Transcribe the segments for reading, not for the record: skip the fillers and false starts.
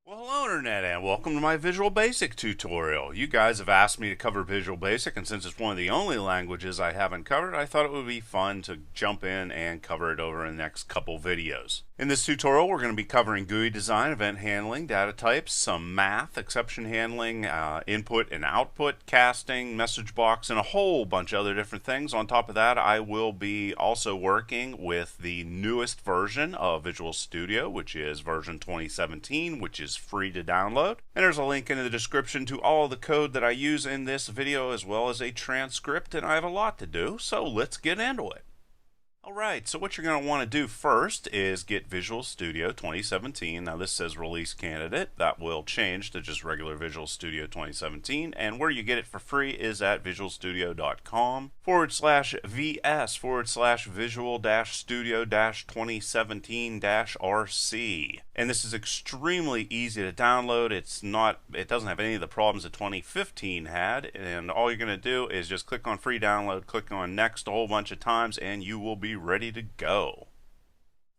Well, hello Internet and welcome to my Visual Basic tutorial. You guys have asked me to cover Visual Basic, and since it's one of the only languages I haven't covered, I thought it would be fun to jump in and cover it over the next couple videos. In this tutorial, we're going to be covering GUI design, event handling, data types, some math, exception handling, input and output, casting, message box, and a whole bunch of other different things. On top of that, I will be also working with the newest version of Visual Studio, which is version 2017, which is free to download. And there's a link in the description to all the code that I use in this video, as well as a transcript, and I have a lot to do, so let's get into it. Alright, so what you're going to want to do first is get Visual Studio 2017. Now this says release candidate. That will change to just regular Visual Studio 2017, and where you get it for free is at visualstudio.com/vs/visual-studio-2017-RC. And this is extremely easy to download. It doesn't have any of the problems that 2015 had, and all you're going to do is just click on free download, click on next a whole bunch of times, and you will be ready to go.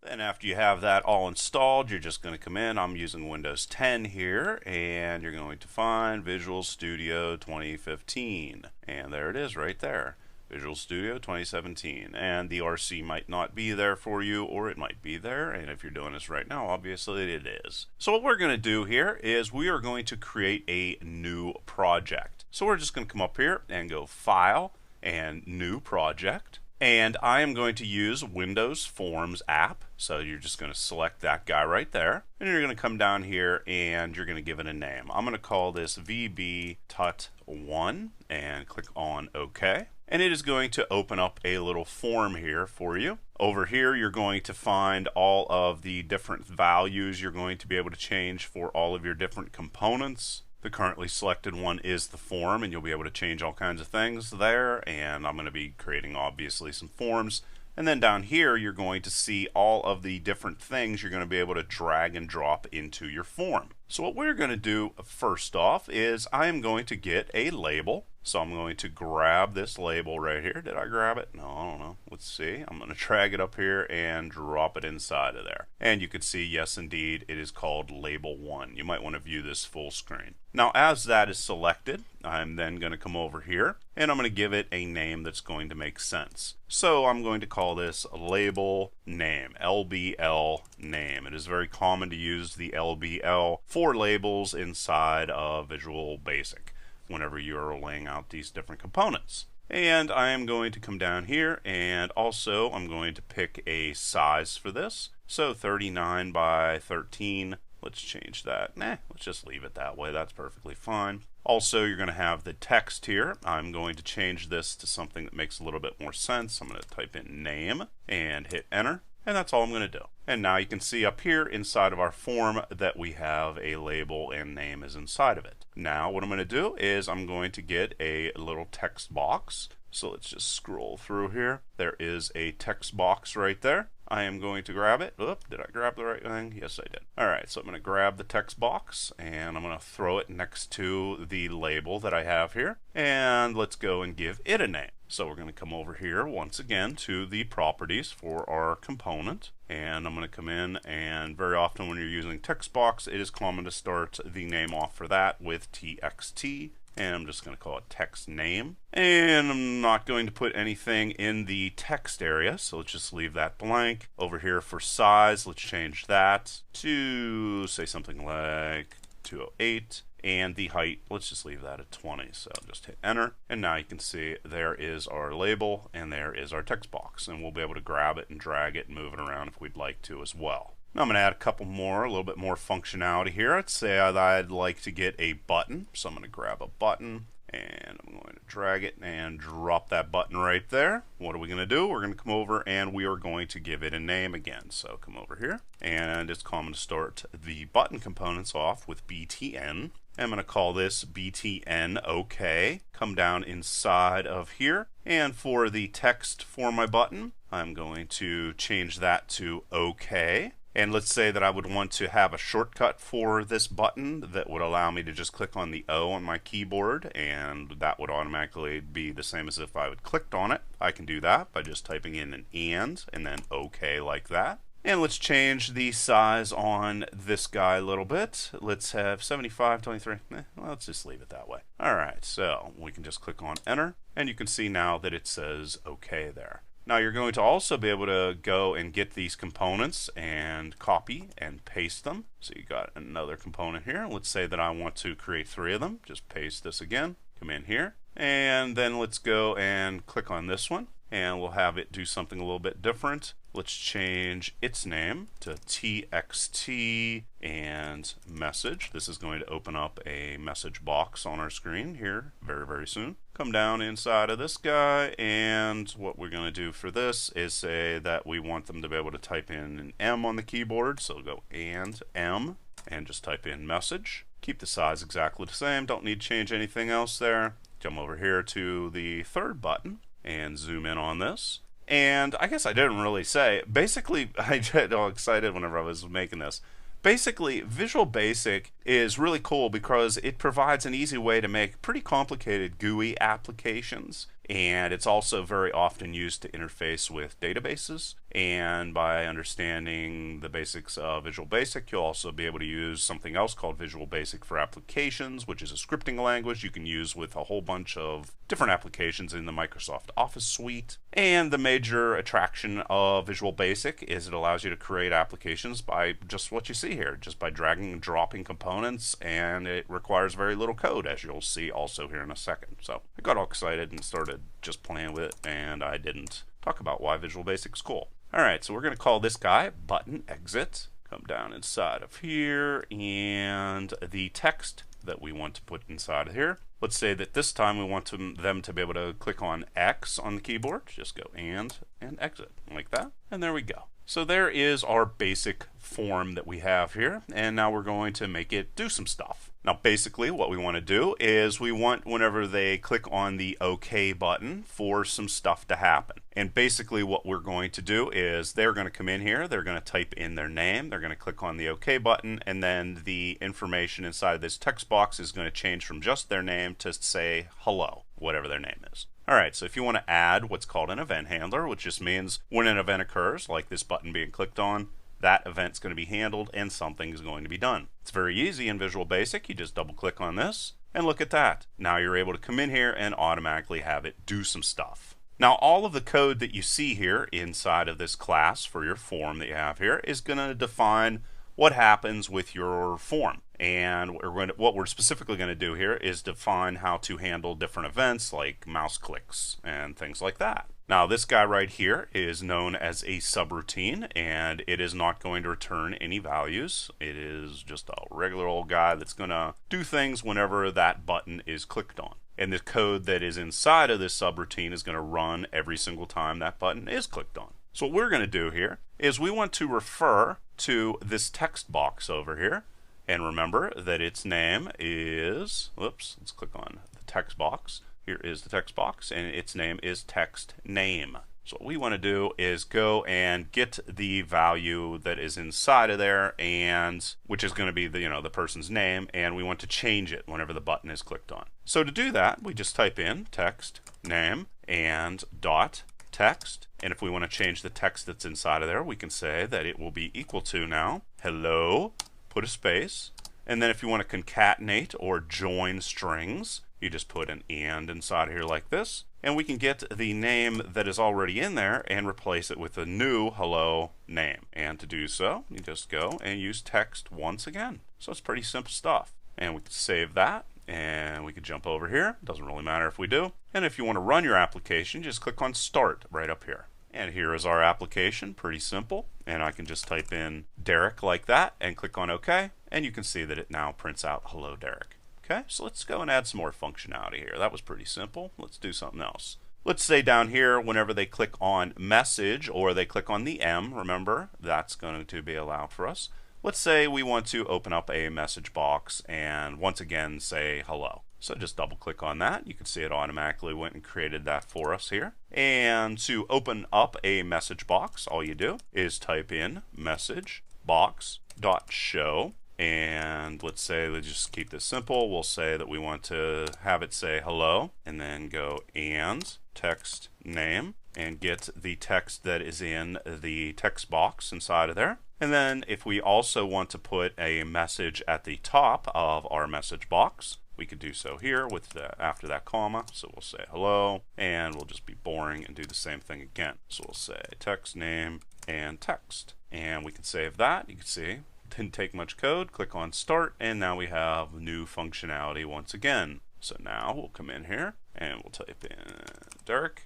Then after you have that all installed, you're just going to come in. I'm using Windows 10 here, and you're going to find Visual Studio 2015, and there it is right there, Visual Studio 2017. And the RC might not be there for you, or it might be there, and if you're doing this right now, obviously it is. So what we're going to do here is we are going to create a new project. So we're just going to come up here and go File and New Project. And I am going to use Windows Forms app. So you're just going to select that guy right there. And you're going to come down here and you're going to give it a name. I'm going to call this VB-Tut1 and click on OK. And it is going to open up a little form here for you. Over here, you're going to find all of the different values you're going to be able to change for all of your different components. The currently selected one is the form, and you'll be able to change all kinds of things there, and I'm going to be creating obviously some forms. And then down here you're going to see all of the different things you're going to be able to drag and drop into your form. So what we're going to do first off is I am going to get a label. So I'm going to grab this label right here. Did I grab it? No, I don't know. Let's see. I'm going to drag it up here and drop it inside of there. And you can see, yes, indeed, it is called Label 1. You might want to view this full screen. Now, as that is selected, I'm then going to come over here and I'm going to give it a name that's going to make sense. So I'm going to call this label name, LBL name. It is very common to use the LBL for labels inside of Visual Basic whenever you're laying out these different components. And I am going to come down here and also I'm going to pick a size for this. So 39 by 13. Let's change that. Let's just leave it that way. That's perfectly fine. Also, you're going to have the text here. I'm going to change this to something that makes a little bit more sense. I'm going to type in name and hit enter. And that's all I'm going to do. And now you can see up here inside of our form that we have a label and name is inside of it. Now what I'm going to do is I'm going to get a little text box. So let's just scroll through here. There is a text box right there. I am going to grab it. Oop, did I grab the right thing? Yes, I did. Alright, so I'm going to grab the text box and I'm going to throw it next to the label that I have here. And let's go and give it a name. So we're going to come over here once again to the properties for our component. And I'm going to come in, and very often when you're using text box, it is common to start the name off for that with txt. And I'm just going to call it text name. And I'm not going to put anything in the text area, so let's just leave that blank. Over here for size, let's change that to say something like 208. And the height, let's just leave that at 20. So just hit enter. And now you can see there is our label and there is our text box. And we'll be able to grab it and drag it and move it around if we'd like to as well. Now I'm going to add a couple more, a little bit more functionality here. I'd say I'd like to get a button. So I'm going to grab a button and I'm going to drag it and drop that button right there. What are we going to do? We're going to come over and we are going to give it a name again. So come over here, and it's common to start the button components off with BTN. I'm going to call this BTN OK. Come down inside of here, and for the text for my button, I'm going to change that to OK. And let's say that I would want to have a shortcut for this button that would allow me to just click on the O on my keyboard, and that would automatically be the same as if I would clicked on it. I can do that by just typing in an and then OK like that. And let's change the size on this guy a little bit. Let's have 75, 23. Well, let's just leave it that way. All right, so we can just click on enter, and you can see now that it says OK there. Now you're going to also be able to go and get these components and copy and paste them. So you got another component here. Let's say that I want to create 3 of them. Just paste this again, come in here, and then let's go and click on this one, and we'll have it do something a little bit different. Let's change its name to txt and message. This is going to open up a message box on our screen here very, very soon. Come down inside of this guy, and what we're going to do for this is say that we want them to be able to type in an M on the keyboard. So go and M and just type in message. Keep the size exactly the same. Don't need to change anything else there. Jump over here to the 3rd button and zoom in on this. And I guess I didn't really say, basically, I get all excited whenever I was making this. Basically, Visual Basic is really cool because it provides an easy way to make pretty complicated GUI applications. And it's also very often used to interface with databases. And by understanding the basics of Visual Basic, you'll also be able to use something else called Visual Basic for Applications, which is a scripting language you can use with a whole bunch of different applications in the Microsoft Office suite. And the major attraction of Visual Basic is it allows you to create applications by just what you see here, just by dragging and dropping components, and it requires very little code, as you'll see also here in a second. So I got all excited and started just playing with it, and I didn't talk about why Visual Basic is cool. Alright, so we're going to call this guy button exit. Come down inside of here, and the text that we want to put inside of here. Let's say that this time we want them to be able to click on X on the keyboard. Just go and exit like that, and there we go. So there is our basic form that we have here, and now we're going to make it do some stuff. Now basically what we want to do is we want, whenever they click on the OK button, for some stuff to happen. And basically what we're going to do is they're going to come in here, they're going to type in their name, they're going to click on the OK button, and then the information inside of this text box is going to change from just their name to say hello, whatever their name is. Alright, so if you want to add what's called an event handler, which just means when an event occurs, like this button being clicked on, that event's going to be handled and something is going to be done. It's very easy in Visual Basic. You just double click on this and look at that. Now you're able to come in here and automatically have it do some stuff. Now all of the code that you see here inside of this class for your form that you have here is going to define what happens with your form. And what we're specifically going to do here is define how to handle different events like mouse clicks and things like that. Now this guy right here is known as a subroutine, and it is not going to return any values. It is just a regular old guy that's going to do things whenever that button is clicked on. And the code that is inside of this subroutine is going to run every single time that button is clicked on. So what we're going to do here is we want to refer to this text box over here. And remember that its name is, let's click on the text box. Here is the text box, and its name is text name. So what we want to do is go and get the value that is inside of there, and which is going to be the person's name, and we want to change it whenever the button is clicked on. So to do that, we just type in text name and dot text, and if we want to change the text that's inside of there, we can say that it will be equal to now hello, put a space, and then if you want to concatenate or join strings, you just put an and inside here like this, and we can get the name that is already in there and replace it with a new hello name. And to do so, you just go and use text once again. So it's pretty simple stuff. And we can save that, and we can jump over here. Doesn't really matter if we do. And if you want to run your application, just click on Start right up here. And here is our application, pretty simple. And I can just type in Derek like that and click on OK, and you can see that it now prints out hello Derek. Okay, so let's go and add some more functionality here. That was pretty simple. Let's do something else. Let's say down here, whenever they click on message or they click on the M, remember, that's going to be allowed for us. Let's say we want to open up a message box and once again say hello. So just double click on that. You can see it automatically went and created that for us here. And to open up a message box, all you do is type in message box.show. And let's say, let's just keep this simple. We'll say that we want to have it say hello and then go and text name and get the text that is in the text box inside of there. And then if we also want to put a message at the top of our message box, we could do so here with after that comma. So we'll say hello, and we'll just be boring and do the same thing again. So we'll say text name and text, and we can save that. You can see didn't take much code. Click on start, and now we have new functionality once again. So now we'll come in here and we'll type in Derek,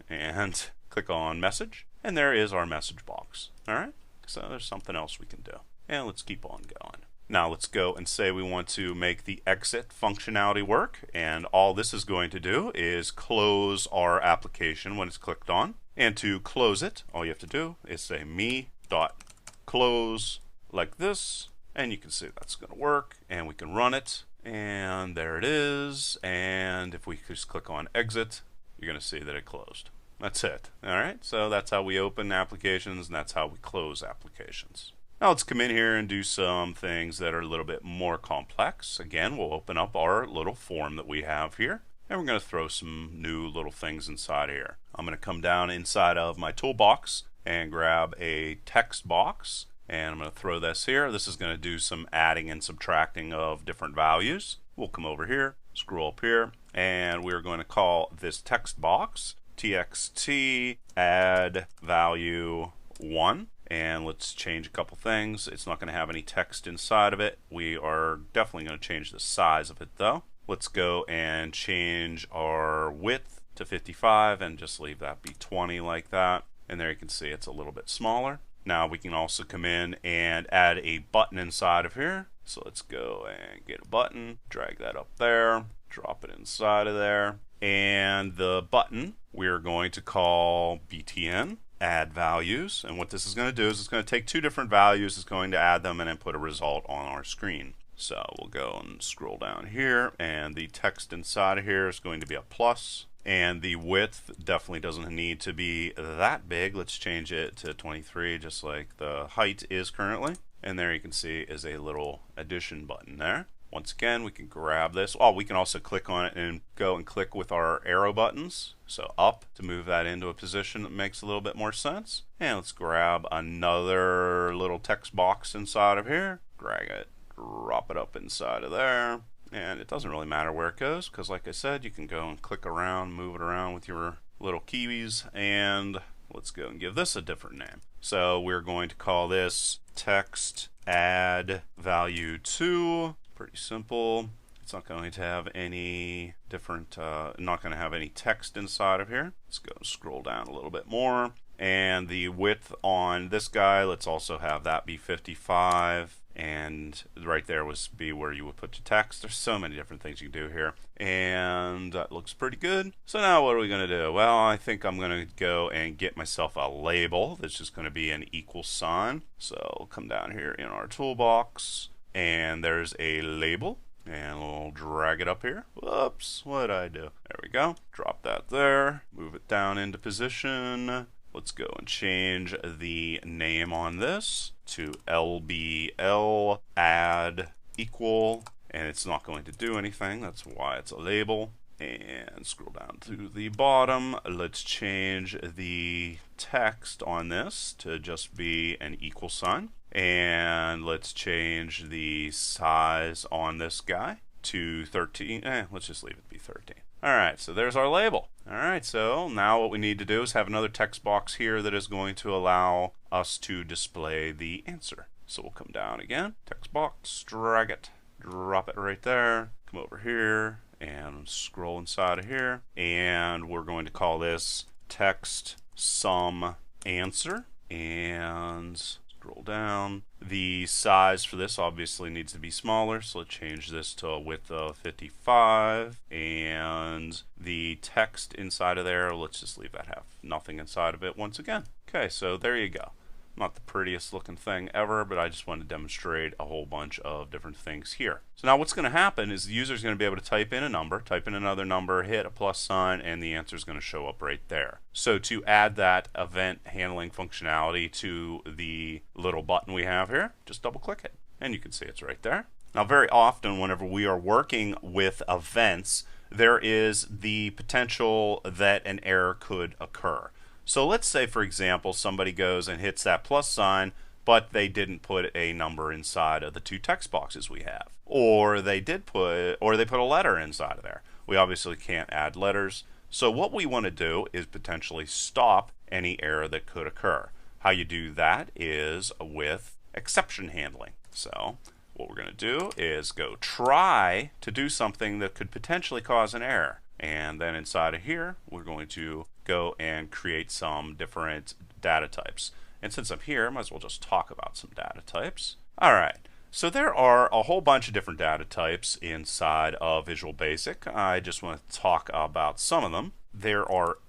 and click on message, and there is our message box. All right, so there's something else we can do, and let's keep on going. Now let's go and say we want to make the exit functionality work, and all this is going to do is close our application when it's clicked on. And to close it, all you have to do is say me.close like this, and you can see that's going to work, and we can run it, and there it is. And if we just click on exit, you're going to see that it closed. That's it. All right, so that's how we open applications, and that's how we close applications. Now let's come in here and do some things that are a little bit more complex. Again, we'll open up our little form that we have here, and we're going to throw some new little things inside here. I'm going to come down inside of my toolbox and grab a text box, and I'm going to throw this here. This is going to do some adding and subtracting of different values. We'll come over here, scroll up here, and we're going to call this text box txt add value 1. And let's change a couple things. It's not going to have any text inside of it. We are definitely going to change the size of it though. Let's go and change our width to 55 and just leave that be 20 like that. And there you can see it's a little bit smaller. Now we can also come in and add a button inside of here. So let's go and get a button, drag that up there, drop it inside of there. And the button we're going to call btn add values, and what this is going to do is it's going to take two different values, it's going to add them and then put a result on our screen. So we'll go and scroll down here, and the text inside of here is going to be a plus, and the width definitely doesn't need to be that big. Let's change it to 23 just like the height is currently, and there you can see is a little addition button there. Once again, we can grab this. Oh, we can also click on it and go and click with our arrow buttons. So up to move that into a position that makes a little bit more sense. And let's grab another little text box inside of here. Drag it, drop it up inside of there. And it doesn't really matter where it goes, because like I said, you can go and click around, move it around with your little keys. And let's go and give this a different name. So we're going to call this text add value 2. Pretty simple. It's not going to have any different, not going to have any text inside of here. Let's go and scroll down a little bit more. And the width on this guy, let's also have that be 55. And right there was be where you would put your text. There's so many different things you can do here. And that looks pretty good. So now what are we going to do? Well, I think I'm going to go and get myself a label that's just going to be an equal sign. So we'll come down here in our toolbox, and there's a label, and we'll drag it up here. Whoops, what'd I do? There we go. Drop that there, move it down into position. Let's go and change the name on this to LBL add equal, and it's not going to do anything. That's why it's a label. And scroll down to the bottom. Let's change the text on this to just be an equal sign. And let's change the size on this guy to 13. Let's just leave it be 13. Alright, so there's our label. Alright, so now what we need to do is have another text box here that is going to allow us to display the answer. So we'll come down again, text box, drag it, drop it right there, come over here, and scroll inside of here. And we're going to call this text sum answer. And scroll down. The size for this obviously needs to be smaller, so let's change this to a width of 55. And the text inside of there, let's just leave that have nothing inside of it once again. Okay, so there you go. Not the prettiest looking thing ever, but I just want to demonstrate a whole bunch of different things here. So now what's going to happen is the user is going to be able to type in a number, type in another number, hit a plus sign, and the answer is going to show up right there. So to add that event handling functionality to the little button we have here, just double click it, and you can see it's right there. Now very often whenever we are working with events, there is the potential that an error could occur. So let's say, for example, somebody goes and hits that plus sign, but they didn't put a number inside of the two text boxes we have. Or they put a letter inside of there. We obviously can't add letters. So what we want to do is potentially stop any error that could occur. How you do that is with exception handling. So what we're going to do is go try to do something that could potentially cause an error. And then inside of here, we're going to go and create some different data types. And since I'm here, I might as well just talk about some data types. All right. So there are a whole bunch of different data types inside of Visual Basic. I just want to talk about some of them. There are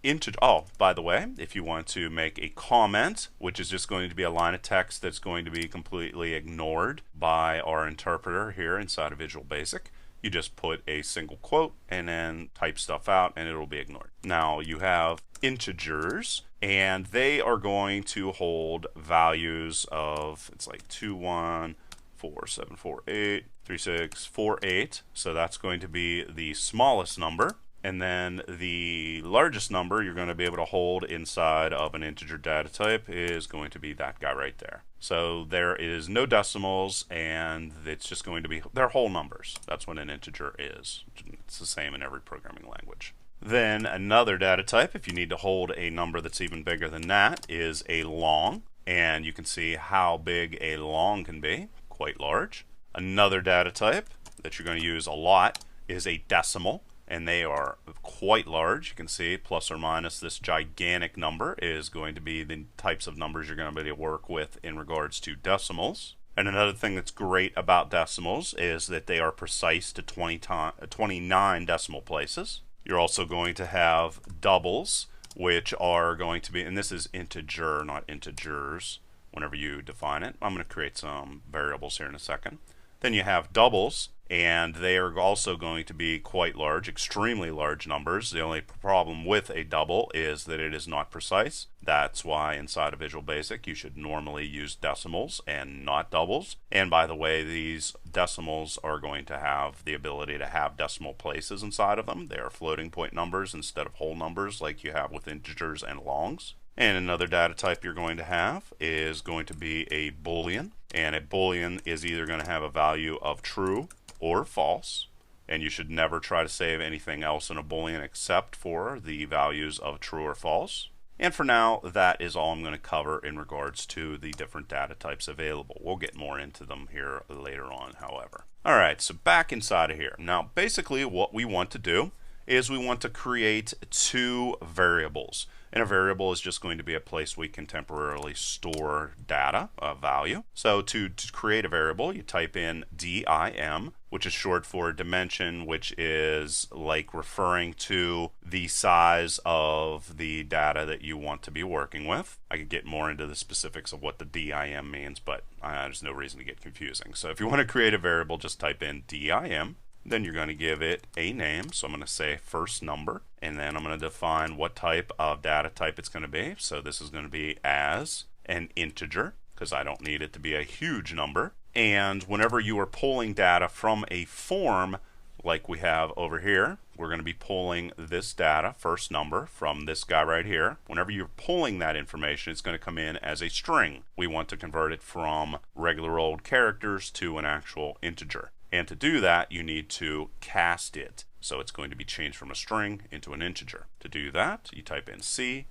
oh, by the way, if you want to make a comment, which is just going to be a line of text that's going to be completely ignored by our interpreter here inside of Visual Basic, you just put a single quote and then type stuff out and it'll be ignored. Now you have integers, and they are going to hold values of, it's like 21474483648. So that's going to be the smallest number. And then the largest number you're going to be able to hold inside of an integer data type is going to be that guy right there. So there is no decimals, and it's just going to be, they're whole numbers. That's what an integer is. It's the same in every programming language. Then another data type, if you need to hold a number that's even bigger than that, is a long. And you can see how big a long can be, quite large. Another data type that you're going to use a lot is a decimal. And they are quite large. You can see plus or minus this gigantic number is going to be the types of numbers you're going to be able to work with in regards to decimals. And another thing that's great about decimals is that they are precise to 29 decimal places. You're also going to have doubles, which are going to be, and this is integer, not integers, whenever you define it. I'm going to create some variables here in a second. Then you have doubles, and they are also going to be quite large, extremely large numbers. The only problem with a double is that it is not precise. That's why inside of Visual Basic you should normally use decimals and not doubles. And by the way, these decimals are going to have the ability to have decimal places inside of them. They are floating point numbers instead of whole numbers like you have with integers and longs. And another data type you're going to have is going to be a Boolean. And a Boolean is either going to have a value of true or false. And you should never try to save anything else in a Boolean except for the values of true or false. And for now, that is all I'm going to cover in regards to the different data types available. We'll get more into them here later on, however. All right, so back inside of here. Now, basically what we want to do is we want to create two variables. And a variable is just going to be a place we can temporarily store data, a value. So to create a variable, you type in dim, which is short for dimension, which is like referring to the size of the data that you want to be working with. I could get more into the specifics of what the dim means, but there's no reason to get confusing. So if you want to create a variable, just type in dim. Then you're going to give it a name. So I'm going to say first number, and then I'm going to define what type of data type it's going to be. So this is going to be as an integer, because I don't need it to be a huge number. And whenever you are pulling data from a form like we have over here, we're going to be pulling this data, first number, from this guy right here. Whenever you're pulling that information, it's going to come in as a string. We want to convert it from regular old characters to an actual integer. And to do that, you need to cast it. So it's going to be changed from a string into an integer. To do that, you type in CINT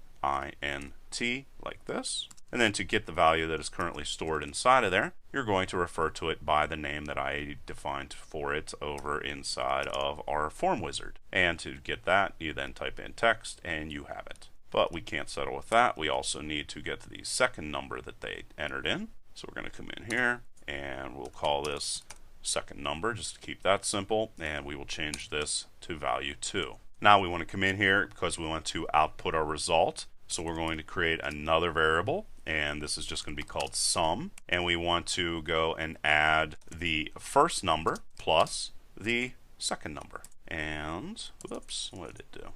like this. And then to get the value that is currently stored inside of there, you're going to refer to it by the name that I defined for it over inside of our form wizard. And to get that, you then type in text and you have it. But we can't settle with that. We also need to get the second number that they entered in. So we're going to come in here and we'll call this second number, just to keep that simple, and we will change this to value 2. Now we want to come in here because we want to output our result, so we're going to create another variable, and this is just going to be called sum, and we want to go and add the first number plus the second number. And whoops, what did it do?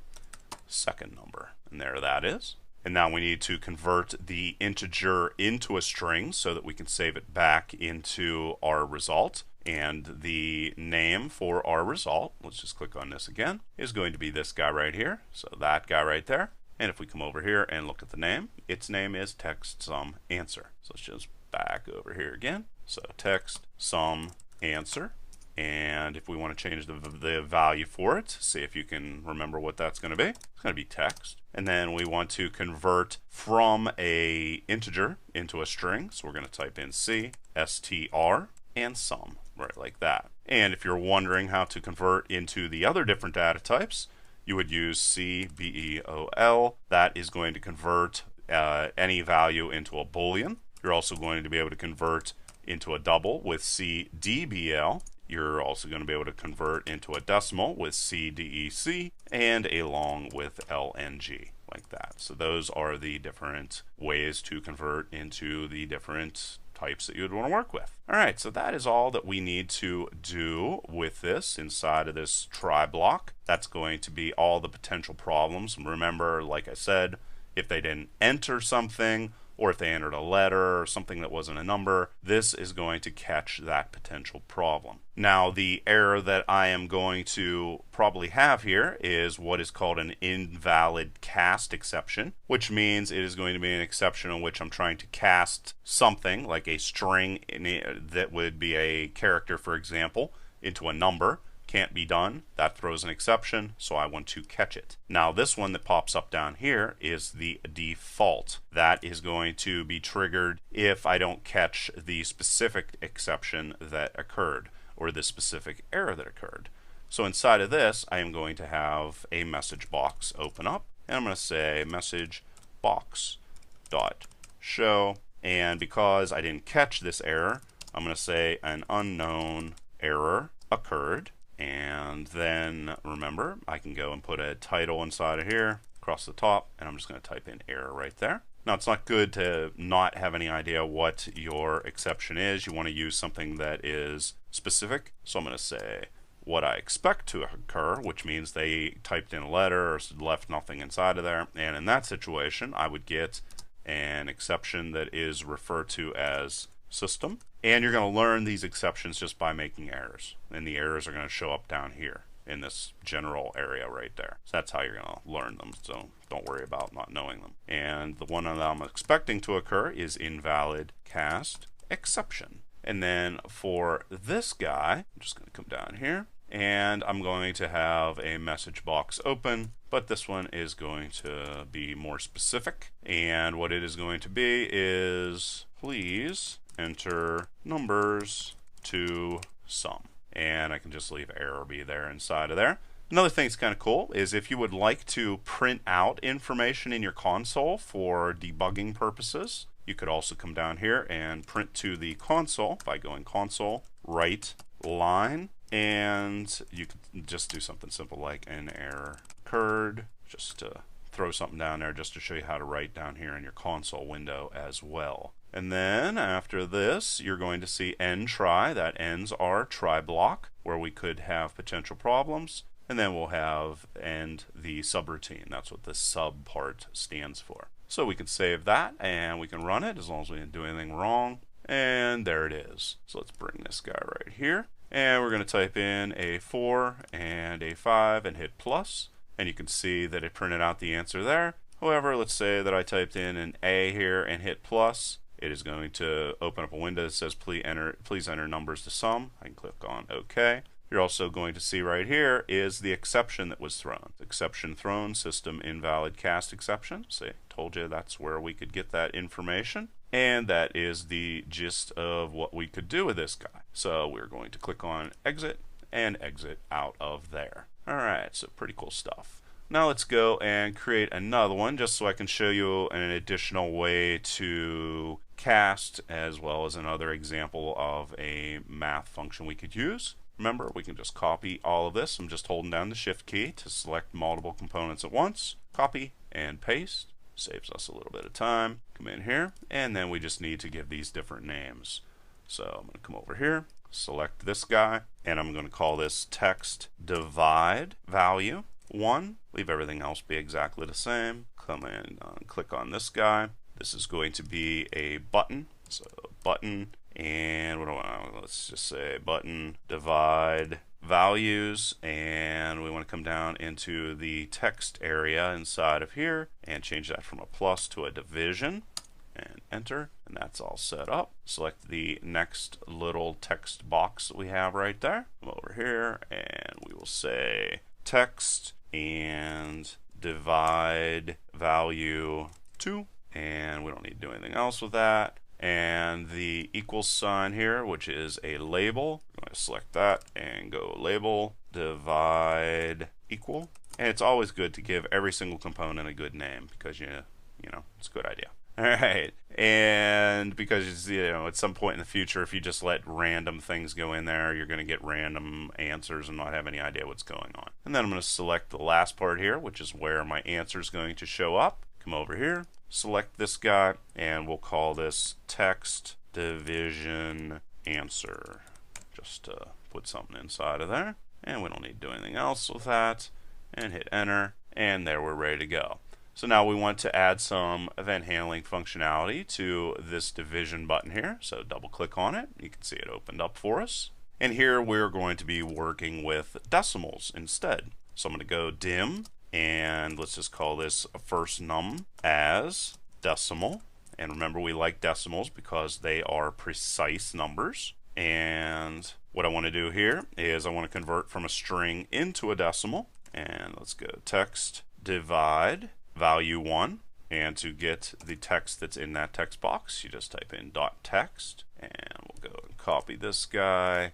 Second number, and there that is. And now we need to convert the integer into a string so that we can save it back into our result. And the name for our result, let's just click on this again, is going to be this guy right here. So that guy right there. And if we come over here and look at the name, its name is text sum answer. So let's just back over here again. So text sum answer. And if we want to change the value for it, see if you can remember what that's going to be. It's going to be text. And then we want to convert from a integer into a string. So we're going to type in C, str, and sum, right like that. And if you're wondering how to convert into the other different data types, you would use cBEOL. That is going to convert any value into a Boolean. You're also going to be able to convert into a double with cDBL. You're also going to be able to convert into a decimal with cDEC and a long with LNG, like that. So those are the different ways to convert into the different types that you would want to work with. All right, so that is all that we need to do with this inside of this try block. That's going to be all the potential problems. Remember, like I said, if they didn't enter something, or if they entered a letter or something that wasn't a number, this is going to catch that potential problem. Now, the error that I am going to probably have here is what is called an invalid cast exception, which means it is going to be an exception in which I'm trying to cast something like a string that would be a character, for example, into a number. Can't be done. That throws an exception, so I want to catch it. Now this one that pops up down here is the default. That is going to be triggered if I don't catch the specific exception that occurred or the specific error that occurred. So inside of this, I am going to have a message box open up, and I'm going to say message box dot show, and because I didn't catch this error, I'm going to say an unknown error occurred. And then remember, I can go and put a title inside of here across the top, and I'm just going to type in error right there. Now, it's not good to not have any idea what your exception is. You want to use something that is specific. So I'm going to say what I expect to occur, which means they typed in a letter or left nothing inside of there. And in that situation, I would get an exception that is referred to as system. And you're going to learn these exceptions just by making errors. And the errors are going to show up down here in this general area right there. So that's how you're going to learn them. So don't worry about not knowing them. And the one that I'm expecting to occur is invalid cast exception. And then for this guy, I'm just going to come down here, and I'm going to have a message box open, but this one is going to be more specific. And what it is going to be is, please enter numbers to sum. And I can just leave error be there inside of there. Another thing that's kind of cool is if you would like to print out information in your console for debugging purposes, you could also come down here and print to the console by going console, write line, and you could just do something simple like an error occurred, just to throw something down there just to show you how to write down here in your console window as well. And then after this, you're going to see end try. That ends our try block where we could have potential problems. And then we'll have end the subroutine. That's what the sub part stands for. So we can save that and we can run it as long as we didn't do anything wrong. And there it is. So let's bring this guy right here. And we're going to type in a 4 and a 5 and hit plus. And you can see that it printed out the answer there. However, let's say that I typed in an A here and hit plus. It is going to open up a window that says please enter numbers to sum. I can click on OK. You're also going to see right here is the exception that was thrown. Exception thrown, system invalid cast exception. See, told you that's where we could get that information. And that is the gist of what we could do with this guy. So we're going to click on exit and exit out of there. All right, so pretty cool stuff. Now let's go and create another one just so I can show you an additional way to cast as well as another example of a math function we could use. Remember, we can just copy all of this. I'm just holding down the shift key to select multiple components at once. Copy and paste. Saves us a little bit of time. Come in here, and then we just need to give these different names. So I'm going to come over here, select this guy, and I'm going to call this text divide value. 1. Leave everything else be exactly the same. Come in and click on this guy. This is going to be a button. So button, and what do I want? Let's just say button divide values, and we want to come down into the text area inside of here and change that from a plus to a division, and enter, and that's all set up. Select the next little text box that we have right there. Come over here and we will say text and divide value 2, and we don't need to do anything else with that. And the equals sign here, which is a label, I'm going to select that and go label divide equal. And it's always good to give every single component a good name, because you know it's a good idea. All right, and because at some point in the future, if you just let random things go in there, you're going to get random answers and not have any idea what's going on. And then I'm going to select the last part here, which is where my answer is going to show up. Come over here, select this guy, and we'll call this text division answer, just to put something inside of there. And we don't need to do anything else with that, and hit enter, and there we're ready to go. So now we want to add some event handling functionality to this division button here. So double click on it. You can see it opened up for us. And here we're going to be working with decimals instead. So I'm going to go dim, and let's just call this first num as decimal. And remember, we like decimals because they are precise numbers. And what I want to do here is I want to convert from a string into a decimal. And let's go text divide value 1, and to get the text that's in that text box, you just type in .text, and we'll go and copy this guy,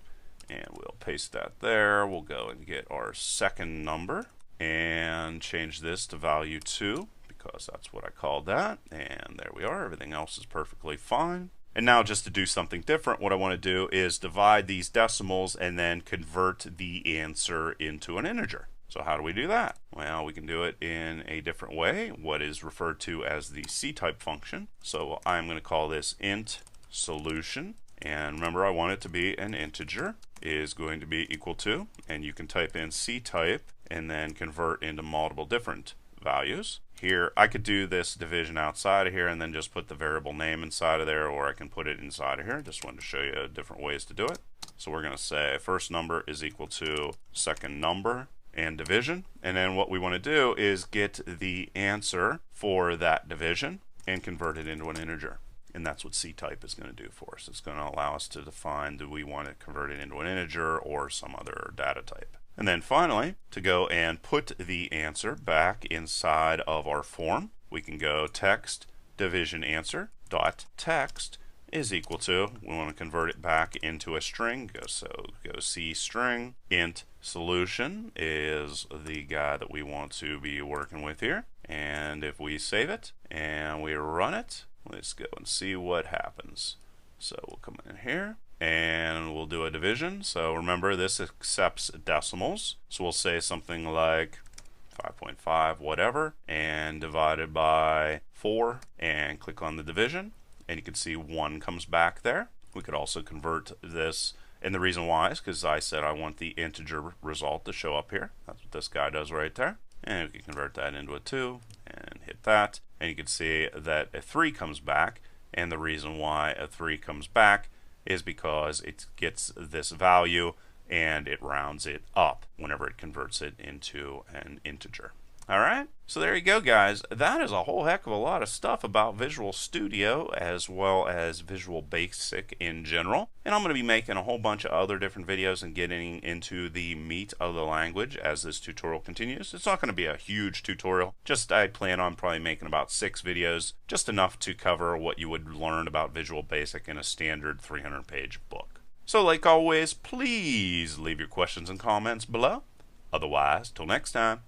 and we'll paste that there. We'll go and get our second number and change this to value 2, because that's what I called that, and there we are. Everything else is perfectly fine. And now, just to do something different, what I want to do is divide these decimals and then convert the answer into an integer. So how do we do that? Well, we can do it in a different way, what is referred to as the C-type function. So I'm going to call this int solution, and remember, I want it to be an integer, is going to be equal to, and you can type in C-type and then convert into multiple different values. Here, I could do this division outside of here and then just put the variable name inside of there, or I can put it inside of here. Just wanted to show you different ways to do it. So we're going to say first number is equal to second number, and division, and then what we want to do is get the answer for that division and convert it into an integer, and that's what C-type is going to do for us. It's going to allow us to define, do we want to convert it into an integer or some other data type. And then finally, to go and put the answer back inside of our form, we can go text division answer dot text is equal to, we want to convert it back into a string, so go C string, int solution is the guy that we want to be working with here. And if we save it and we run it, let's go and see what happens. So we'll come in here and we'll do a division. So remember, this accepts decimals, so we'll say something like 5.5 whatever, and divided by 4, and click on the division, and you can see 1 comes back there. We could also convert this, and the reason why is because I said I want the integer result to show up here. That's what this guy does right there. And we can convert that into a 2 and hit that, and you can see that a 3 comes back, and the reason why a 3 comes back is because it gets this value and it rounds it up whenever it converts it into an integer. Alright, so there you go, guys. That is a whole heck of a lot of stuff about Visual Studio as well as Visual Basic in general. And I'm going to be making a whole bunch of other different videos and getting into the meat of the language as this tutorial continues. It's not going to be a huge tutorial. I plan on probably making about 6 videos, just enough to cover what you would learn about Visual Basic in a standard 300-page book. So like always, please leave your questions and comments below. Otherwise, till next time.